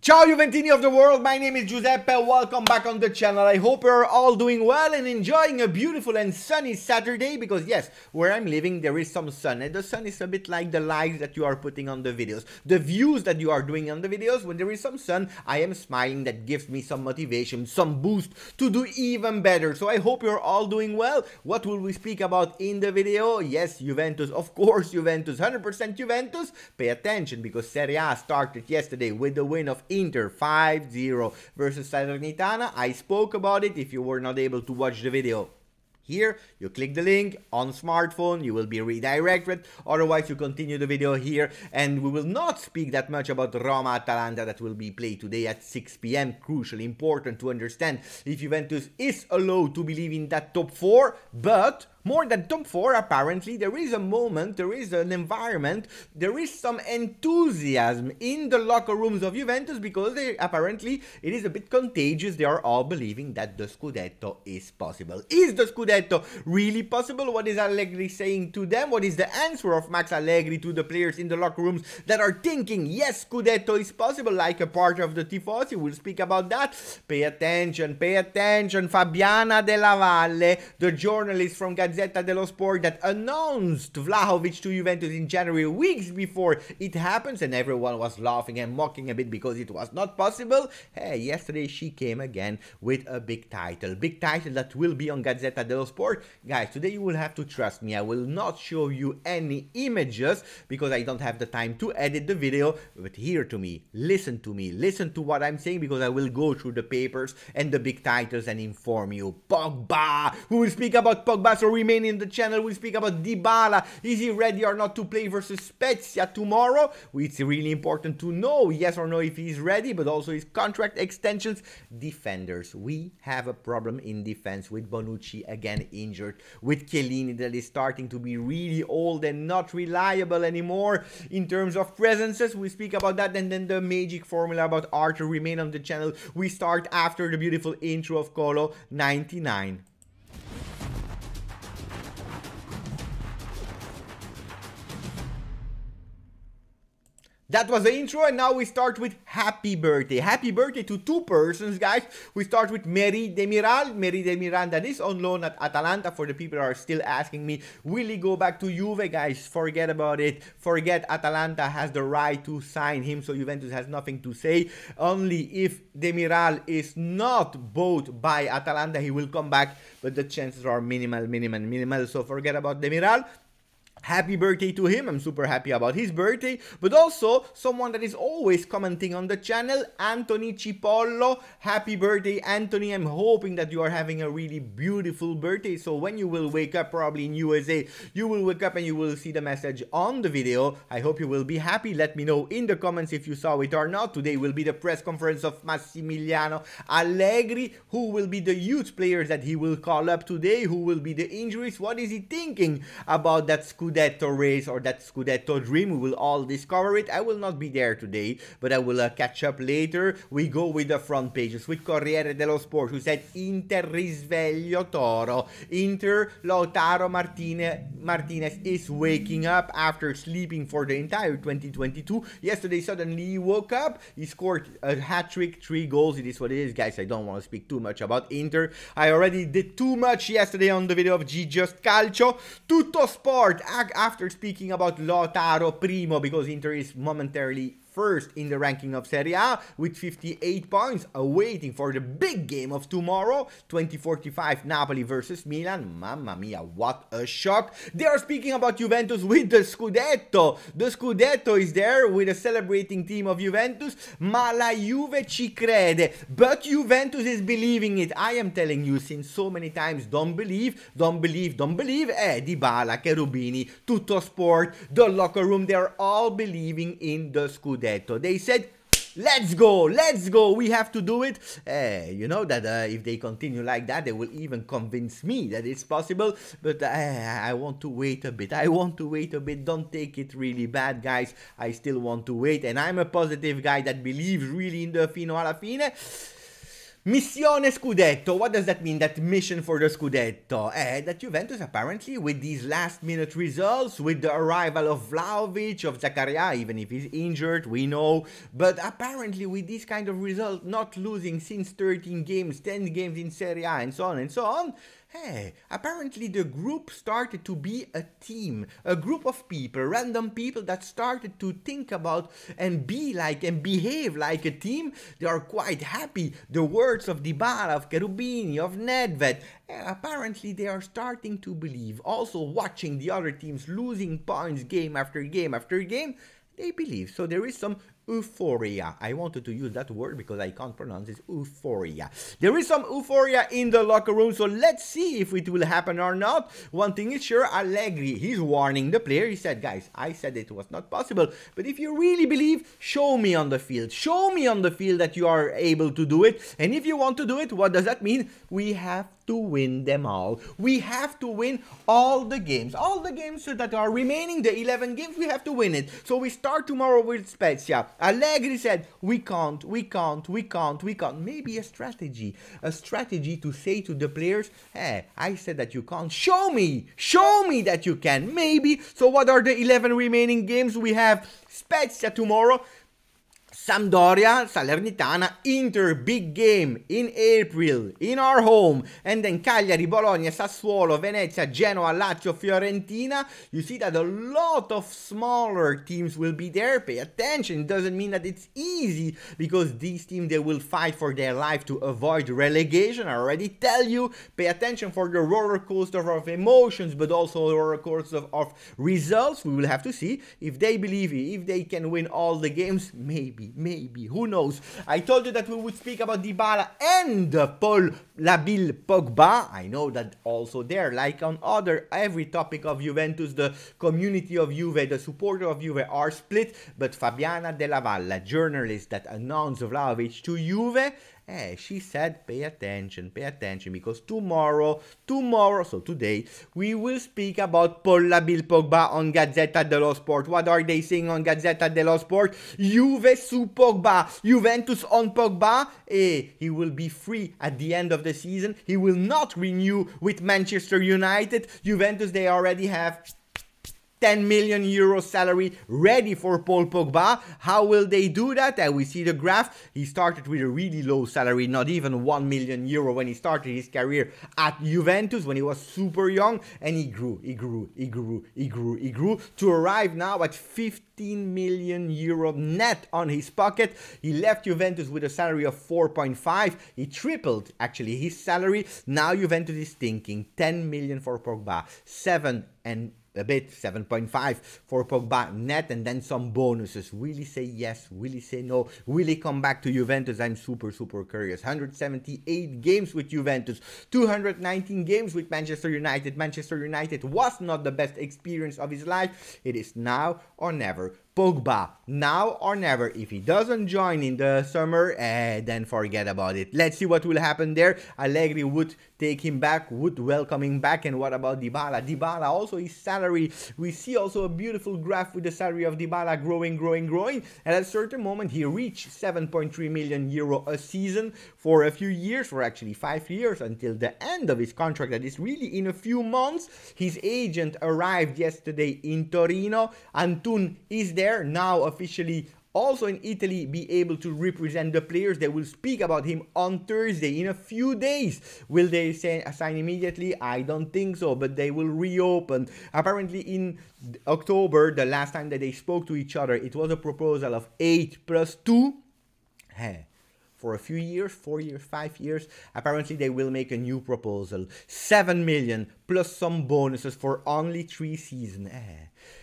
Ciao Juventini of the world, my name is Giuseppe, welcome back on the channel. I hope you're all doing well and enjoying a beautiful and sunny Saturday, because yes, where I'm living there is some sun, and the sun is a bit like the likes that you are putting on the videos, the views that you are doing on the videos. When there is some sun, I am smiling. That gives me some motivation, some boost to do even better. So I hope you're all doing well. What will we speak about in the video? Yes, Juventus, of course, Juventus, 100% Juventus. Pay attention, because Serie A started yesterday with the win of Inter 5-0 versus Salernitana. I spoke about it. If you were not able to watch the video, here, you click the link on smartphone, you will be redirected. Otherwise, you continue the video here, and we will not speak that much about Roma-Atalanta that will be played today at 6 p.m. Crucial, important to understand if Juventus is allowed to believe in that top 4, but more than top 4, apparently, there is a moment, there is an environment, there is some enthusiasm in the locker rooms of Juventus, because apparently it is a bit contagious. They are all believing that the Scudetto is possible. Is the Scudetto really possible? What is Allegri saying to them? What is the answer of Max Allegri to the players in the locker rooms that are thinking, yes, Scudetto is possible, like a part of the Tifosi? We'll speak about that. Pay attention, pay attention. Fabiana della Valle, the journalist from Gazzetta dello Sport that announced Vlahovic to Juventus in January, weeks before it happens, and everyone was laughing and mocking a bit because it was not possible. Hey, yesterday she came again with a big title that will be on Gazzetta dello Sport. Guys, today you will have to trust me. I will not show you any images because I don't have the time to edit the video, but hear to me, listen to what I'm saying, because I will go through the papers and the big titles and inform you. Pogba, we will speak about Pogba, so remain in the channel. We'll speak about Dybala. Is he ready or not to play versus Spezia tomorrow? It's really important to know yes or no if he's ready, but also his contract extensions. Defenders, we have a problem in defense with Bonucci again injured, with Chiellini that is starting to be really old and not reliable anymore in terms of presences. We speak about that, and then the magic formula about Arthur. Remain on the channel. We start after the beautiful intro of Colo 99. That was the intro, and now we start with happy birthday. Happy birthday to two persons, guys. We start with Merih Demiral that is on loan at Atalanta. For the people that are still asking me, will he go back to Juve? Guys, forget about it. Forget Atalanta has the right to sign him, so Juventus has nothing to say. Only if Demiral is not bought by Atalanta, he will come back, but the chances are minimal. So forget about Demiral. Happy birthday to him. I'm super happy about his birthday. But also, someone that is always commenting on the channel, Anthony Cipollo. Happy birthday, Anthony. I'm hoping that you are having a really beautiful birthday. So when you will wake up, probably in USA, you will wake up and you will see the message on the video. I hope you will be happy. Let me know in the comments if you saw it or not. Today will be the press conference of Massimiliano Allegri. Who will be the youth players that he will call up today? Who will be the injuries? What is he thinking about that Scudetto race or that Scudetto dream? We will all discover it. I will not be there today, but I will catch up later. We go with the front pages with Corriere dello Sport, who said Inter risveglio Toro. Inter, Lautaro Martinez is waking up after sleeping for the entire 2022. Yesterday suddenly he woke up. He scored a hat-trick, 3 goals. It is what it is, guys. I don't want to speak too much about Inter. I already did too much yesterday on the video of GJustjuve. Tutto Sport, after speaking about Lautaro Primo, because Inter is momentarily first in the ranking of Serie A with 58 points, awaiting for the big game of tomorrow, 20:45 Napoli versus Milan. Mamma mia, what a shock. They are speaking about Juventus with the Scudetto. The Scudetto is there with a celebrating team of Juventus. Ma la Juve ci crede. But Juventus is believing it. I am telling you since so many times, don't believe. Dybala, Cherubini, Tutto Sport, the locker room, they are all believing in the Scudetto. They said, let's go, we have to do it. You know that if they continue like that, they will even convince me that it's possible, but I want to wait a bit. Don't take it really bad, guys. I still want to wait, and I'm a positive guy that believes really in the fino alla fine. Missione Scudetto. What does that mean, that mission for the Scudetto? That Juventus apparently, with these last minute results, with the arrival of Vlahovic, of Zakaria, even if he's injured, we know, but apparently with this kind of result, not losing since 13 games, 10 games in Serie A, and so on and so on, apparently the group started to be a team, a group of people, random people that started to think about and be like and behave like a team. They are quite happy. The words of Dybala, of Cherubini, of Nedved, apparently they are starting to believe. Also watching the other teams losing points game after game after game, they believe. So there is some euphoria. I wanted to use that word because I can't pronounce it. Euphoria. There is some euphoria in the locker room, so let's see if it will happen or not. One thing is sure, Allegri, he's warning the player. He said, guys, I said it was not possible, but if you really believe, show me on the field. Show me on the field that you are able to do it. And if you want to do it, what does that mean? We have to win them all. We have to win all the games. All the games that are remaining, the 11 games, we have to win it. So we start tomorrow with Spezia. Allegri said, we can't. Maybe a strategy to say to the players, hey, I said that you can't. Show me that you can. Maybe. So what are the 11 remaining games? We have Spezia tomorrow, Sampdoria, Salernitana, Inter, big game in April, in our home, and then Cagliari, Bologna, Sassuolo, Venezia, Genoa, Lazio, Fiorentina. You see that a lot of smaller teams will be there. Pay attention. It doesn't mean that it's easy, because these teams, they will fight for their life to avoid relegation. I already tell you, pay attention for the roller coaster of emotions, but also roller coaster of results. We will have to see if they believe, if they can win all the games. Maybe, who knows? I told you that we would speak about Dybala and Paul Labil Pogba. I know that also there, like on every topic of Juventus, the community of Juve, the supporter of Juve are split, but Fabiana della Valle, journalist that announced Vlahovic to Juve, she said, pay attention, because tomorrow, so today, we will speak about Paul Labil Pogba on Gazzetta dello Sport. What are they saying on Gazzetta dello Sport? Juve su Pogba, Juventus on Pogba. He will be free at the end of the season. He will not renew with Manchester United. Juventus, they already have 10 million euro salary ready for Paul Pogba. How will they do that? We see the graph. He started with a really low salary, not even 1 million euro when he started his career at Juventus, when he was super young, and he grew to arrive now at 15 million euro net on his pocket. He left Juventus with a salary of 4.5. He tripled actually his salary. Now Juventus is thinking 10 million for Pogba, 7.5 for Pogba net, and then some bonuses. Will he say yes? Will he say no? Will he come back to Juventus? I'm super curious. 178 games with Juventus, 219 games with Manchester United. Manchester United was not the best experience of his life. It is now or never. Pogba, now or never. If he doesn't join in the summer, then forget about it. Let's see what will happen there. Allegri would take him back, would welcome him back. And what about Dybala? Dybala, also his salary. We see also a beautiful graph with the salary of Dybala growing. And at a certain moment, he reached 7.3 million euro a season for a few years, for actually 5 years, until the end of his contract. That is really in a few months. His agent arrived yesterday in Torino. Antun is there now officially, also in Italy, be able to represent the players. They will speak about him on Thursday, in a few days. Will they sign immediately? I don't think so, but they will reopen. Apparently in October, the last time that they spoke to each other, it was a proposal of 8 plus 2. For a few years, 4 years, 5 years, apparently they will make a new proposal. 7 million plus some bonuses for only 3 seasons.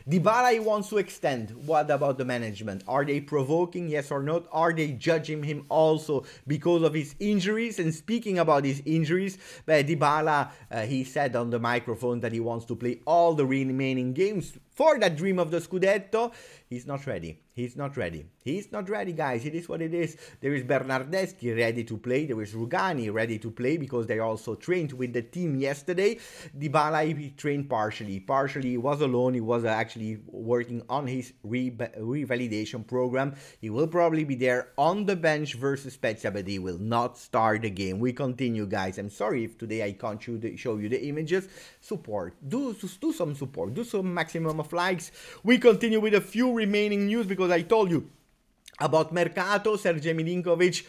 Dybala wants to extend. What about the management? Are they provoking, yes or no? Are they judging him also because of his injuries? And speaking about his injuries, Dybala, he said on the microphone that he wants to play all the remaining games. for that dream of the Scudetto. He's not ready. He's not ready. He's not ready, guys. It is what it is. There is Bernardeschi ready to play. There is Rugani ready to play because they also trained with the team yesterday. Dybala, he trained partially. Partially, he was alone. He was actually working on his revalidation program. He will probably be there on the bench versus Spezia, but he will not start the game. We continue, guys. I'm sorry if today I can't show you the images. Support. Do some support. Do some maximum of likes. We continue with a few remaining news because I told you about Mercato, Sergej Milinkovic.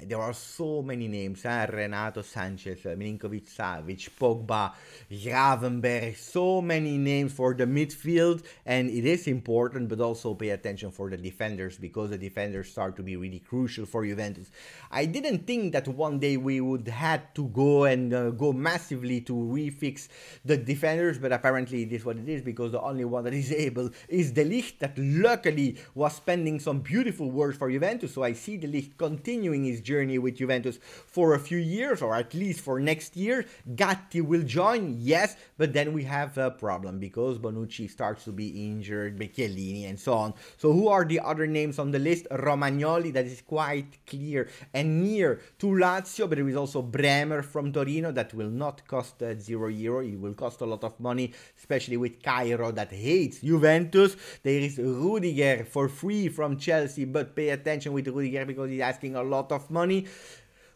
There are so many names, Renato Sanchez, Milinkovic-Savic, Pogba, Gravenberg, so many names for the midfield, and it is important, but also pay attention for the defenders, because the defenders start to be really crucial for Juventus. I didn't think that one day we would have to go and go massively to refix the defenders, but apparently it is what it is, because the only one that is able is De Ligt, that luckily was spending some beautiful work for Juventus, so I see De Ligt continuing his journey with Juventus for a few years, or at least for next year. Gatti will join, yes, but then we have a problem because Bonucci starts to be injured, Becchiellini and so on. So who are the other names on the list? Romagnoli, that is quite clear and near to Lazio, but there is also Bremer from Torino that will not cost €0. It will cost a lot of money, especially with Cairo that hates Juventus. There is Rudiger for free from Chelsea, but pay attention with Rudiger because he's asking a lot of money.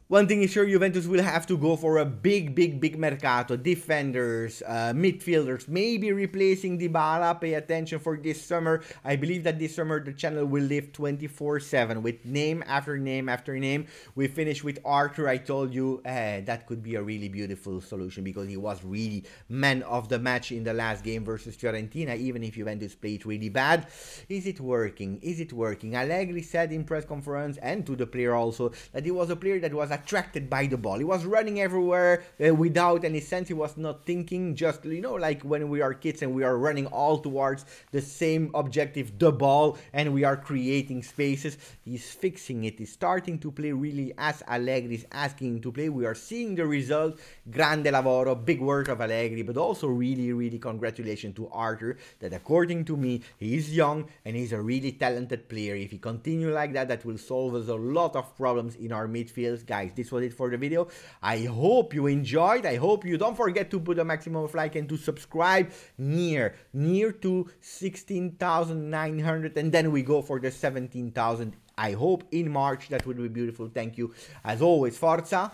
One thing is sure, Juventus will have to go for a big mercato. Defenders, midfielders, maybe replacing Dybala. Pay attention for this summer. I believe that this summer the channel will live 24/7 with name after name after name. We finished with Arthur. I told you that could be a really beautiful solution because he was really man of the match in the last game versus Fiorentina, even if Juventus played really bad. Is it working? Is it working? Allegri said in press conference and to the player also that he was a player that was attracted by the ball. He was running everywhere without any sense. He was not thinking, just, you know, like when we are kids and we are running all towards the same objective, the ball, and we are creating spaces. He's fixing it. He's starting to play really as Allegri is asking him to play. We are seeing the result. Grande lavoro, big work of Allegri, but also really congratulations to Arthur that according to me, he's young and he's a really talented player. If he continue like that, that will solve us a lot of problems in our midfield. Guys, this was it for the video. I hope you enjoyed. I hope you don't forget to put a maximum of like and to subscribe near to 16,900, and then we go for the 17,000. I hope in March. That would be beautiful. Thank you. As always, Forza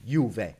Juve.